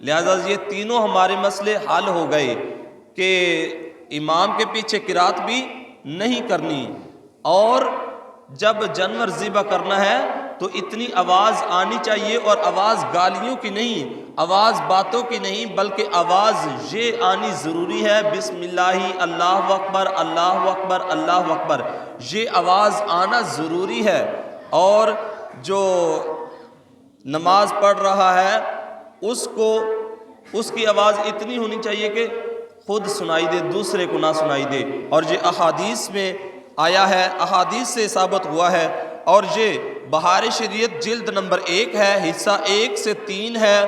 لہذا یہ تینوں ہمارے مسئلے حل ہو گئے کہ امام کے پیچھے قرات بھی نہیں کرنی، اور جب جانور ذبح کرنا ہے تو اتنی آواز آنی چاہیے، اور آواز گالیوں کی نہیں، آواز باتوں کی نہیں، بلکہ آواز یہ آنی ضروری ہے، بسم اللہ، اللہ اکبر، اللہ اکبر، اللہ اکبر، یہ آواز آنا ضروری ہے۔ اور جو نماز پڑھ رہا ہے اس کی آواز اتنی ہونی چاہیے کہ خود سنائی دے، دوسرے کو نہ سنائی دے، اور یہ احادیث میں آیا ہے، احادیث سے ثابت ہوا ہے، اور یہ بہار شریعت جلد نمبر 1 ہے، حصہ 1 سے 3 ہے۔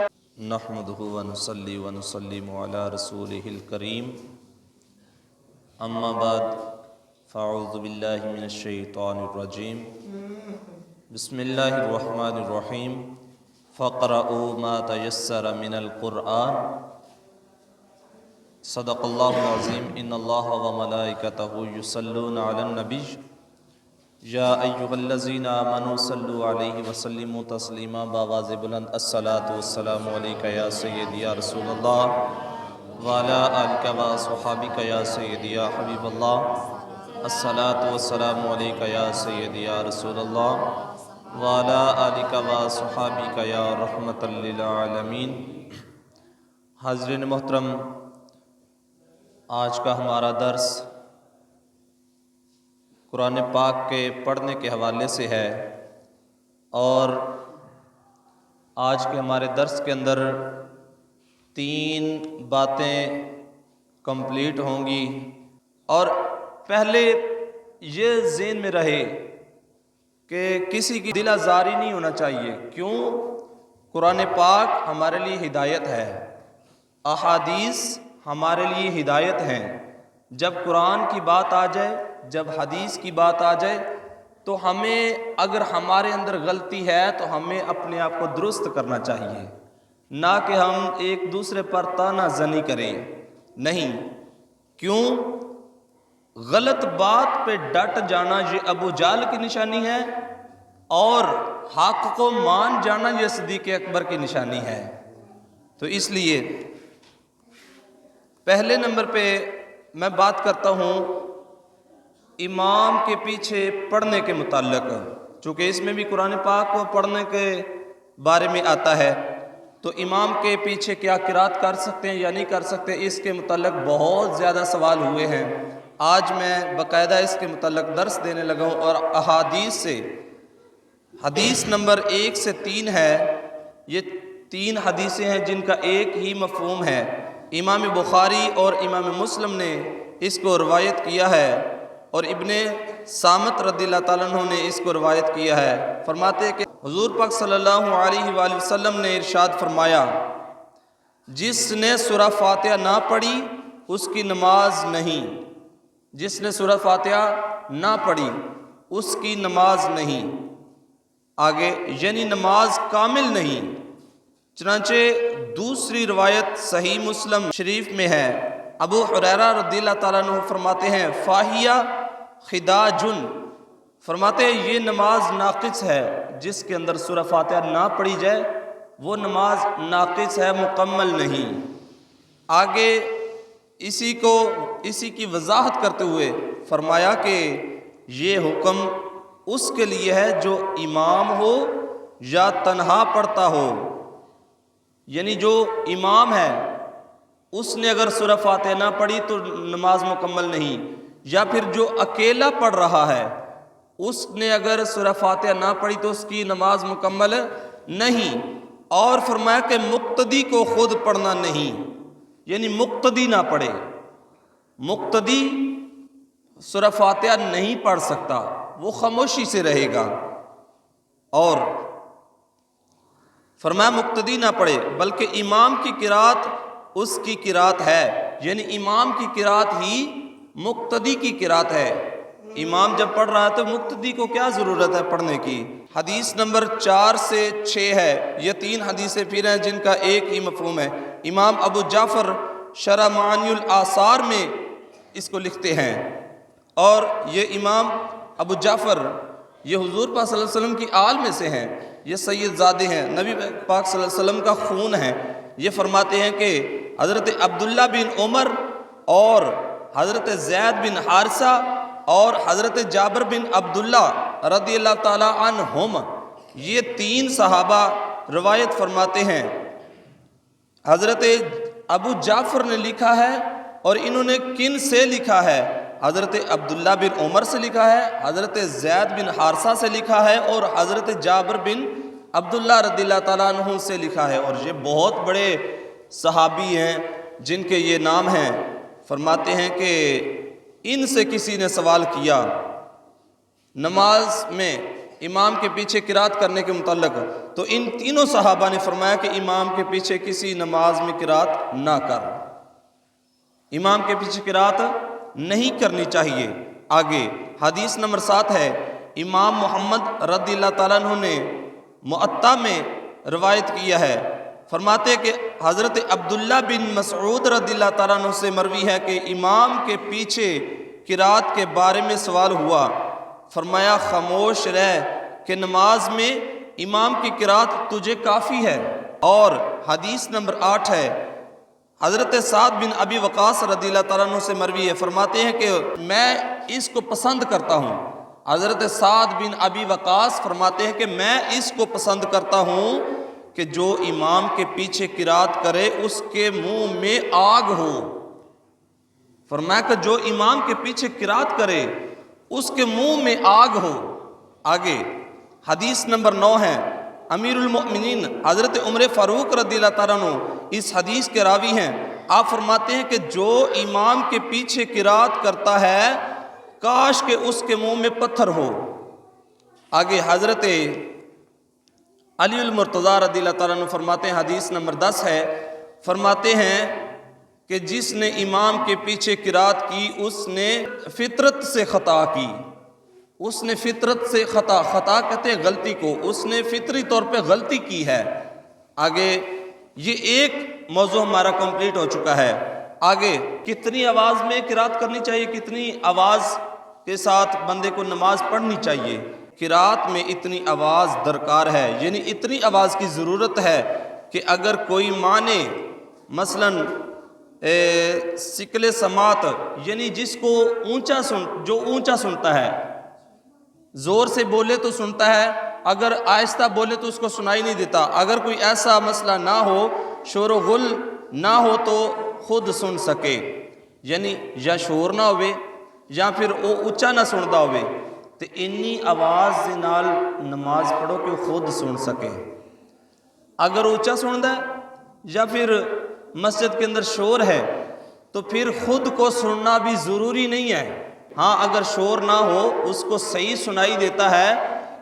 نحمدہ ونصلی ونسلم علی رسولہ الکریم، اما بعد فاعوذ باللہ من الشیطان الرجیم، بسم اللہ الرحمن الرحیم، فَاقْرَؤُوا مَا تَيَسَّرَ مِنَ الْقُرْآنِ، صدق اللہ العظیم۔ ان اللہ وملائکتہ یصلون علی النبی، یا ایھا الذین آمنوا صلوا علیہ وسلموا تسلیما، بآواز بلند، الصلاۃ والسلام علیک یا سیدی یا رسول اللہ، وعلی آلک واصحابک یا سیدی یا حبیب اللہ، الصلاۃ والسلام علیک یا سیدی یا رسول اللہ، وعلی آلک واصحابک یا رحمۃ للعالمین۔ حاضرین محترم، آج کا ہمارا درس قرآن پاک کے پڑھنے کے حوالے سے ہے، اور آج کے ہمارے درس کے اندر 3 باتیں کمپلیٹ ہوں گی۔ اور پہلے یہ ذہن میں رہے کہ کسی کی دل آزاری نہیں ہونا چاہیے، کیوں؟ قرآن پاک ہمارے لیے ہدایت ہے، احادیث ہمارے لیے ہدایت ہیں۔ جب قرآن کی بات آ جائے، جب حدیث کی بات آ جائے، تو ہمیں اگر ہمارے اندر غلطی ہے تو ہمیں اپنے آپ کو درست کرنا چاہیے، نہ کہ ہم ایک دوسرے پر طعنہ زنی کریں۔ نہیں، کیوں؟ غلط بات پہ ڈٹ جانا یہ ابو جہل کی نشانی ہے، اور حق کو مان جانا یہ صدیق اکبر کی نشانی ہے۔ تو اس لیے پہلے نمبر پہ میں بات کرتا ہوں امام کے پیچھے پڑھنے کے متعلق، چونکہ اس میں بھی قرآن پاک کو پڑھنے کے بارے میں آتا ہے، تو امام کے پیچھے کیا قرات کر سکتے ہیں یا نہیں کر سکتے، اس کے متعلق بہت زیادہ سوال ہوئے ہیں۔ آج میں باقاعدہ اس کے متعلق درس دینے لگا ہوں، اور احادیث سے، حدیث نمبر 1 سے 3 ہے، یہ 3 حدیثیں ہیں جن کا ایک ہی مفہوم ہے۔ امام بخاری اور امام مسلم نے اس کو روایت کیا ہے، اور ابن سامت رضی اللہ تعالیٰ عنہ نے اس کو روایت کیا ہے۔ فرماتے ہیں کہ حضور پاک صلی اللہ علیہ وآلہ وسلم نے ارشاد فرمایا، جس نے سورہ فاتحہ نہ پڑھی اس کی نماز نہیں، جس نے سورہ فاتحہ نہ پڑھی اس کی نماز نہیں، آگے یعنی نماز کامل نہیں۔ چنانچہ دوسری روایت صحیح مسلم شریف میں ہے، ابو ہریرہ رضی اللہ تعالیٰ عنہ فرماتے ہیں، فاہیہ خداجن، فرماتے ہیں یہ نماز ناقص ہے، جس کے اندر سورہ فاتحہ نہ پڑھی جائے وہ نماز ناقص ہے، مکمل نہیں۔ آگے اسی کی وضاحت کرتے ہوئے فرمایا کہ یہ حکم اس کے لیے ہے جو امام ہو یا تنہا پڑھتا ہو، یعنی جو امام ہے اس نے اگر سورہ فاتحہ نہ پڑھی تو نماز مکمل نہیں، یا پھر جو اکیلا پڑھ رہا ہے اس نے اگر سورہ فاتحہ نہ پڑھی تو اس کی نماز مکمل نہیں۔ اور فرمایا کہ مقتدی کو خود پڑھنا نہیں، یعنی مقتدی نہ پڑھے، مقتدی سورہ فاتحہ نہیں پڑھ سکتا، وہ خاموشی سے رہے گا۔ اور فرمایا مقتدی نہ پڑھے، بلکہ امام کی قرات اس کی قرات ہے، یعنی امام کی قرات ہی مقتدی کی قرات ہے۔ امام جب پڑھ رہا ہے تو مقتدی کو کیا ضرورت ہے پڑھنے کی۔ حدیث نمبر 4 سے 6 ہے، یہ 3 حدیثیں پھر ہیں جن کا ایک ہی مفہوم ہے۔ امام ابو جعفر شرح معانی الآثار میں اس کو لکھتے ہیں، اور یہ امام ابو جعفر یہ حضور پاک صلی اللہ علیہ وسلم کی آل میں سے ہیں، یہ سید زادے ہیں، نبی پاک صلی اللہ علیہ وسلم کا خون ہے، یہ فرماتے ہیں کہ حضرت عبداللہ بن عمر اور حضرت زید بن حارثہ اور حضرت جابر بن عبداللہ رضی اللہ تعالی عنہم، یہ 3 صحابہ روایت فرماتے ہیں۔ حضرت ابو جعفر نے لکھا ہے، اور انہوں نے کن سے لکھا ہے؟ حضرت عبداللہ بن عمر سے لکھا ہے، حضرت زید بن حارثہ سے لکھا ہے، اور حضرت جابر بن عبداللہ رضی اللہ تعالیٰ عنہ سے لکھا ہے، اور یہ بہت بڑے صحابی ہیں جن کے یہ نام ہیں۔ فرماتے ہیں کہ ان سے کسی نے سوال کیا نماز میں امام کے پیچھے قرات کرنے کے متعلق، تو ان تینوں صحابہ نے فرمایا کہ امام کے پیچھے کسی نماز میں قرات نہ کر، امام کے پیچھے قرات نہیں کرنی چاہیے۔ آگے حدیث نمبر 7 ہے، امام محمد رضی اللہ تعالیٰ عنہ نے معطا میں روایت کیا ہے، فرماتے ہیں کہ حضرت عبداللہ بن مسعود رضی اللہ تعالیٰ عنہ سے مروی ہے کہ امام کے پیچھے قرات کے بارے میں سوال ہوا، فرمایا خاموش رہ کہ نماز میں امام کی قرات تجھے کافی ہے۔ اور حدیث نمبر 8 ہے، حضرت سعد بن ابی وقاص رضی اللہ تعالیٰ عنہ سے مروی ہے، فرماتے ہیں کہ میں اس کو پسند کرتا ہوں۔ حضرت سعد بن ابی وقاص فرماتے ہیں کہ میں اس کو پسند کرتا ہوں کہ جو امام کے پیچھے قرات کرے اس کے منہ میں آگ ہو۔ فرمایا کہ جو امام کے پیچھے قرات کرے اس کے منہ میں آگ ہو۔ آگے حدیث نمبر 9 ہے، امیر المؤمنین حضرت عمر فاروق رضی اللہ تعالیٰ عنہ اس حدیث کے راوی ہیں۔ آپ فرماتے ہیں کہ جو امام کے پیچھے قرات کرتا ہے کاش کہ اس کے منہ میں پتھر ہو۔ آگے حضرت علی المرتضیٰ رضی اللہ تعالیٰ عنہ فرماتے ہیں، حدیث نمبر 10 ہے، فرماتے ہیں کہ جس نے امام کے پیچھے قرات کی اس نے فطرت سے خطا کی، اس نے فطرت سے خطا کہتے ہیں غلطی کو، اس نے فطری طور پہ غلطی کی ہے۔ آگے یہ ایک موضوع ہمارا کمپلیٹ ہو چکا ہے۔ آگے کتنی آواز میں قرات کرنی چاہیے، کتنی آواز کے ساتھ بندے کو نماز پڑھنی چاہیے؟ قرات میں اتنی آواز درکار ہے، یعنی اتنی آواز کی ضرورت ہے کہ اگر کوئی مانے، مثلاً سکل سماعت، یعنی جس کو جو اونچا سنتا ہے، زور سے بولے تو سنتا ہے، اگر آہستہ بولے تو اس کو سنائی نہیں دیتا، اگر کوئی ایسا مسئلہ نہ ہو، شور و غل نہ ہو تو خود سن سکے، یعنی یا شور نہ ہوئے یا پھر وہ اونچا نہ سنتا ہوئے، تو انی آواز دے نال نماز پڑھو کہ وہ خود سن سکے۔ اگر اونچا سنتا ہے یا پھر مسجد کے اندر شور ہے تو پھر خود کو سننا بھی ضروری نہیں ہے۔ ہاں اگر شور نہ ہو، اس کو صحیح سنائی دیتا ہے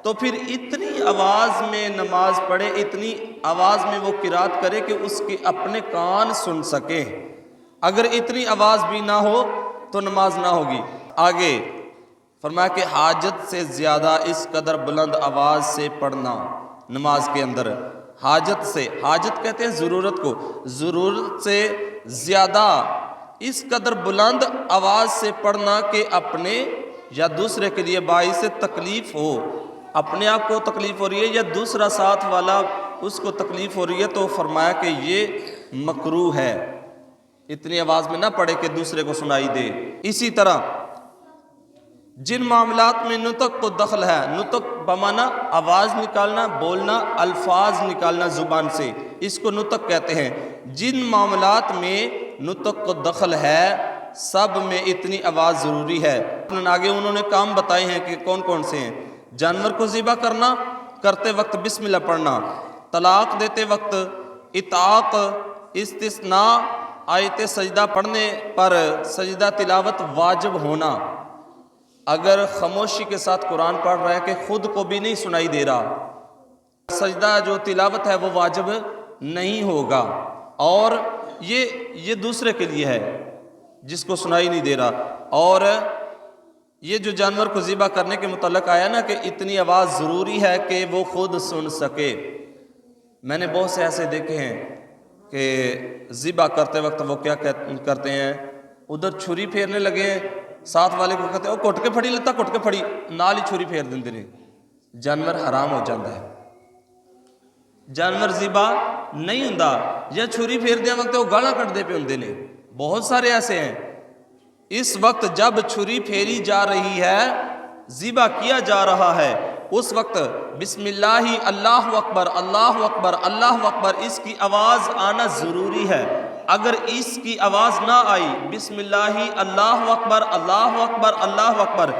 تو پھر اتنی آواز میں نماز پڑھے، اتنی آواز میں وہ قرات کرے کہ اس کے اپنے کان سن سکے۔ اگر اتنی آواز بھی نہ ہو تو نماز نہ ہوگی۔ آگے فرمایا کہ حاجت سے زیادہ اس قدر بلند آواز سے پڑھنا نماز کے اندر، حاجت سے، حاجت کہتے ہیں ضرورت کو، ضرورت سے زیادہ اس قدر بلند آواز سے پڑھنا کہ اپنے یا دوسرے کے لیے باعث تکلیف ہو، اپنے آپ کو تکلیف ہو رہی ہے یا دوسرا ساتھ والا اس کو تکلیف ہو رہی ہے تو فرمایا کہ یہ مکروہ ہے، اتنی آواز میں نہ پڑھے کہ دوسرے کو سنائی دے۔ اسی طرح جن معاملات میں نطق کو دخل ہے، نطق بمانا آواز نکالنا، بولنا، الفاظ نکالنا زبان سے، اس کو نطق کہتے ہیں۔ جن معاملات میں نطق کو دخل ہے سب میں اتنی آواز ضروری ہے۔ آگے انہوں نے کام بتائے ہیں کہ کون کون سے ہیں۔ جانور کو ذبح کرنا، کرتے وقت بسم اللہ پڑھنا، طلاق دیتے وقت اطاق، استثناء، آیت سجدہ پڑھنے پر سجدہ تلاوت واجب ہونا، اگر خاموشی کے ساتھ قرآن پڑھ رہا ہے کہ خود کو بھی نہیں سنائی دے رہا، سجدہ جو تلاوت ہے وہ واجب نہیں ہوگا، اور یہ دوسرے کے لیے ہے جس کو سنائی نہیں دے رہا۔ اور یہ جو جانور کو ذبح کرنے کے متعلق آیا نا کہ اتنی آواز ضروری ہے کہ وہ خود سن سکے، میں نے بہت سے ایسے دیکھے ہیں کہ ذبح کرتے وقت وہ کیا کرتے ہیں، ادھر چھری پھیرنے لگے ہیں، ساتھ والے کو کہتے ہیں وہ کٹ کے پھڑی لیتا، کٹ کے پھڑی، نال ہی چھری پھیر دیں، جانور حرام ہو جاتا ہے۔ جانور ذبح نہیں ہوندا یا چھری پھیردے وقت وہ گالاں کٹدے پے ہوندے نے. بہت سارے ایسے ہیں. اس وقت جب چھری پھیری جا رہی ہے، ذبح کیا جا رہا ہے، اس وقت بسم اللہ اللہ اکبر اللہ اکبر اللہ اکبر اس کی آواز آنا ضروری ہے. اگر اس کی آواز نہ آئی بسم اللہ اللہ اکبر اللہ اکبر اللہ اکبر،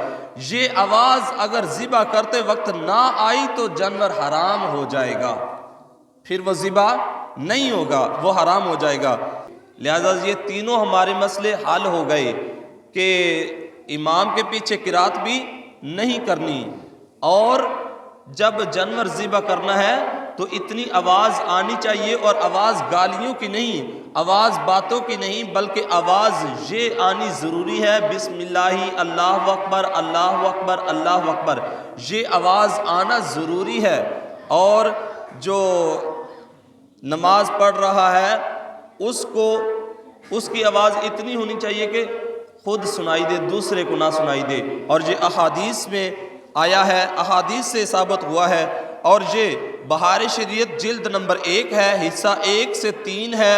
یہ آواز اگر ذبح کرتے وقت نہ آئی تو جانور حرام ہو جائے گا، پھر وہ ذبح نہیں ہوگا، وہ حرام ہو جائے گا. لہذا یہ تینوں ہمارے مسئلے حل ہو گئے کہ امام کے پیچھے قرات بھی نہیں کرنی، اور جب جانور ذبح کرنا ہے تو اتنی آواز آنی چاہیے، اور آواز گالیوں کی نہیں، آواز باتوں کی نہیں، بلکہ آواز یہ آنی ضروری ہے بسم اللہ اللہ اکبر اللہ اکبر اللہ اکبر، یہ آواز آنا ضروری ہے. اور جو نماز پڑھ رہا ہے اس کی آواز اتنی ہونی چاہیے کہ خود سنائی دے، دوسرے کو نہ سنائی دے. اور یہ احادیث میں آیا ہے، احادیث سے ثابت ہوا ہے. اور یہ بہار شریعت جلد نمبر 1 ہے، حصہ 1 سے 3 ہے.